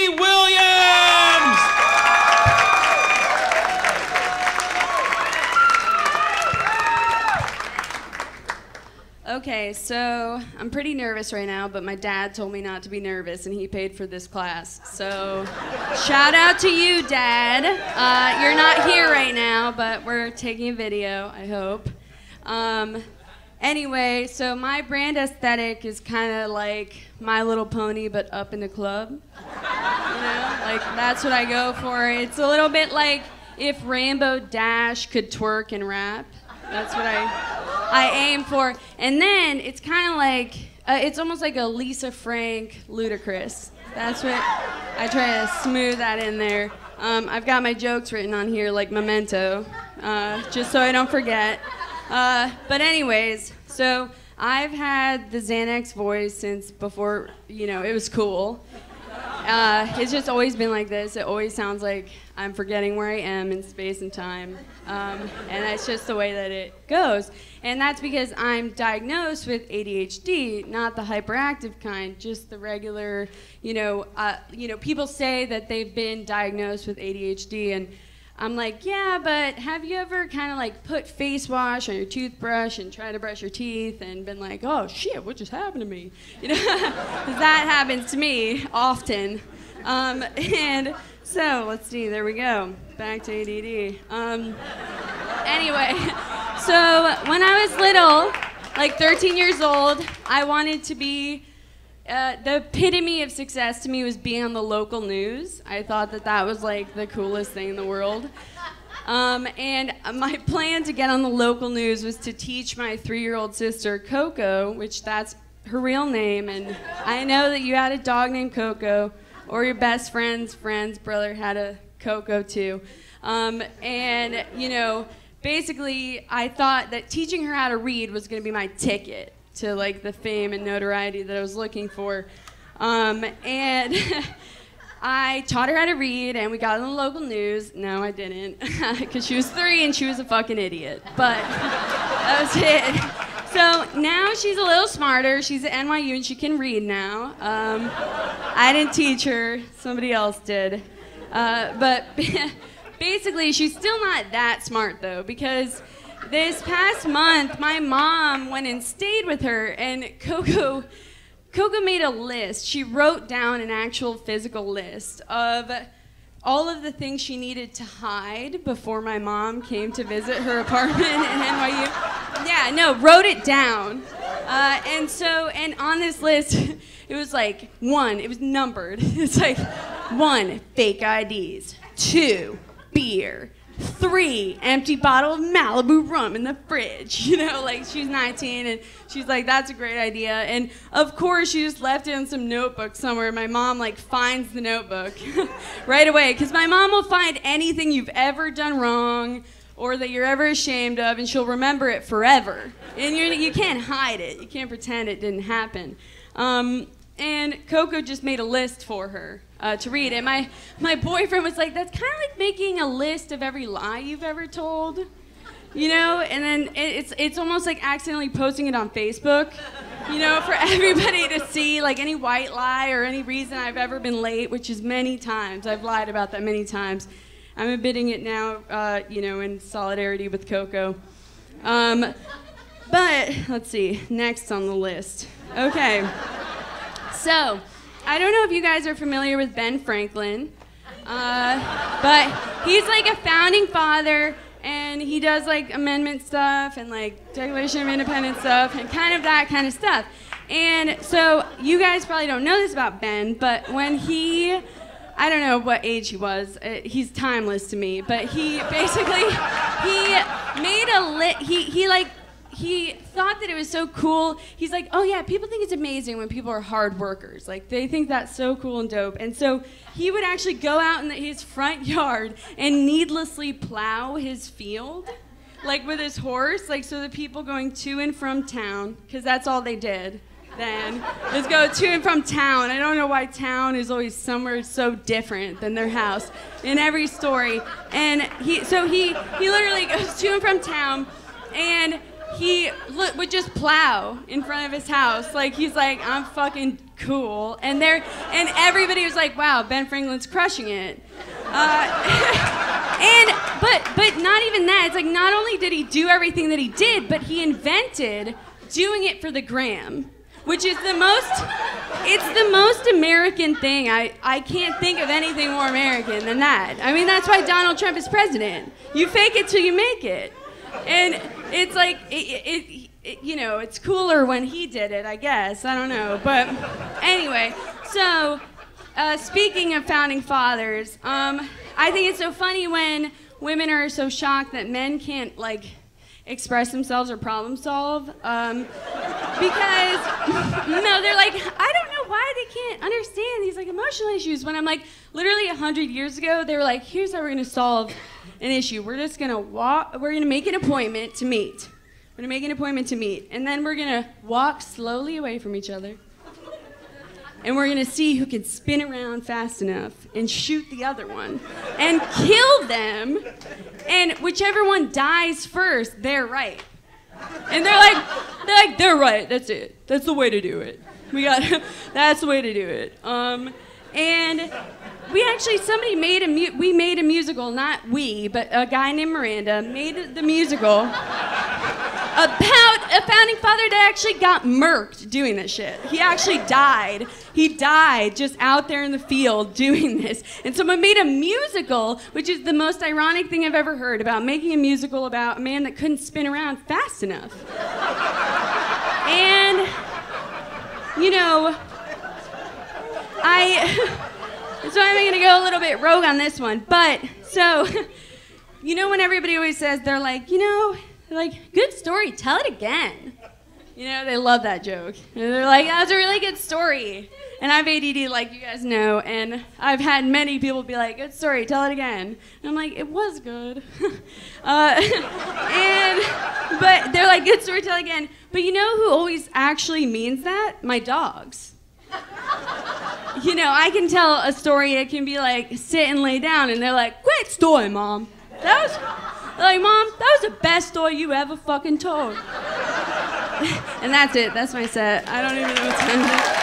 Robbie Williams! Okay, so I'm pretty nervous right now, but my dad told me not to be nervous, and he paid for this class. So shout out to you, Dad. You're not here right now, but we're taking a video, I hope. Anyway, so my brand aesthetic is kind of like My Little Pony, but up in the club. You know, like that's what I go for. It's a little bit like if Rainbow Dash could twerk and rap. That's what I aim for. And then it's kind of like, it's almost like a Lisa Frank Ludacris. That's what I try to smooth that in there. I've got my jokes written on here like Memento, just so I don't forget. But anyways, so I've had the Xanax voice since before, you know, it was cool. It's just always been like this. It always sounds like I'm forgetting where I am in space and time. And that's just the way that it goes. And that's because I'm diagnosed with ADHD, not the hyperactive kind, just the regular, people say that they've been diagnosed with ADHD, and I'm like, yeah, but have you ever kind of like put face wash on your toothbrush and try to brush your teeth and been like, oh shit, what just happened to me? You know, 'cause that happens to me often. And so let's see, there we go, back to ADD. Anyway, so when I was little, like 13 years old, I wanted to be, the epitome of success to me was being on the local news. I thought that that was like the coolest thing in the world. And my plan to get on the local news was to teach my 3-year-old sister, Coco, which that's her real name, and I know that you had a dog named Coco, or your best friend's brother had a Coco too. And, you know, basically I thought that teaching her how to read was going to be my ticket to like the fame and notoriety that I was looking for. And I taught her how to read, and we got on the local news. No, I didn't, because she was 3 and she was a fucking idiot. But that was it. So now she's a little smarter. She's at NYU and she can read now. I didn't teach her, somebody else did. But basically, she's still not that smart though, because this past month, my mom went and stayed with her, and Coco made a list. She wrote down an actual physical list of all of the things she needed to hide before my mom came to visit her apartment in NYU. Yeah, no, wrote it down. And on this list, it was like 1, it was numbered. It's like 1, fake IDs, 2, beer, 3, empty bottle of Malibu rum in the fridge. You know, like she's 19 and she's like, that's a great idea. And of course she just left it in some notebook somewhere. My mom like finds the notebook right away, because my mom will find anything you've ever done wrong or that you're ever ashamed of, and she'll remember it forever. And you can't hide it. You can't pretend it didn't happen. And Coco just made a list for her to read. And my boyfriend was like, that's kind of like making a list of every lie you've ever told, you know? And then it's almost like accidentally posting it on Facebook, you know, for everybody to see, like any white lie or any reason I've ever been late, which is many times. I've lied about that many times. I'm admitting it now, you know, in solidarity with Coco. But let's see, next on the list. Okay. So, I don't know if you guys are familiar with Ben Franklin, but he's like a founding father, and he does like amendment stuff and like Declaration of Independence stuff and kind of that kind of stuff. And so you guys probably don't know this about Ben, but when I don't know what age he was, he's timeless to me, but he basically, he made he thought that it was so cool. He's like, oh yeah, people think it's amazing when people are hard workers. Like, they think that's so cool and dope. And so he would actually go out in his front yard and needlessly plow his field, like with his horse, like so the people going to and from town, because that's all they did then, is go to and from town. I don't know why town is always somewhere so different than their house in every story. And he literally goes to and from town, and he would just plow in front of his house. Like, he's like, I'm fucking cool. And everybody was like, wow, Ben Franklin's crushing it. But not even that. It's like not only did he do everything that he did, but he invented doing it for the gram, which is it's the most American thing. I can't think of anything more American than that. I mean, that's why Donald Trump is president. You fake it till you make it. And it's like, it's cooler when he did it, I guess. I don't know. But anyway, so speaking of founding fathers, I think it's so funny when women are so shocked that men can't, like, express themselves or problem solve. Because, no, they're like, I don't know why they can't understand these, like, emotional issues. When I'm like, literally 100 years ago, they were like, here's how we're going to solve an issue. We're just going to we're going to make an appointment to meet. We're going to make an appointment to meet. And then we're going to walk slowly away from each other. And we're going to see who can spin around fast enough and shoot the other one and kill them. And whichever one dies first, they're right. And they're like, they're right. That's it. That's the way to do it. That's the way to do it. And we actually, we made a musical, not we, but a guy named Miranda made the musical about a founding father that actually got murked doing this shit. He actually died. He died just out there in the field doing this. And someone made a musical, which is the most ironic thing I've ever heard, about making a musical about a man that couldn't spin around fast enough. And, so I'm going to go a little bit rogue on this one. But, so, when everybody always says, they're like, good story, tell it again. They love that joke. And they're like, that was a really good story. And I have ADD, like you guys know, and I've had many people be like, good story, tell it again. And I'm like, it was good. But they're like, good story, tell it again. But you know who always actually means that? My dogs. I can tell a story, it can be like, sit and lay down, and they're like, great story, Mom. They're like, Mom, that was the best story you ever fucking told. And that's it, that's my set. I don't even know what's happening.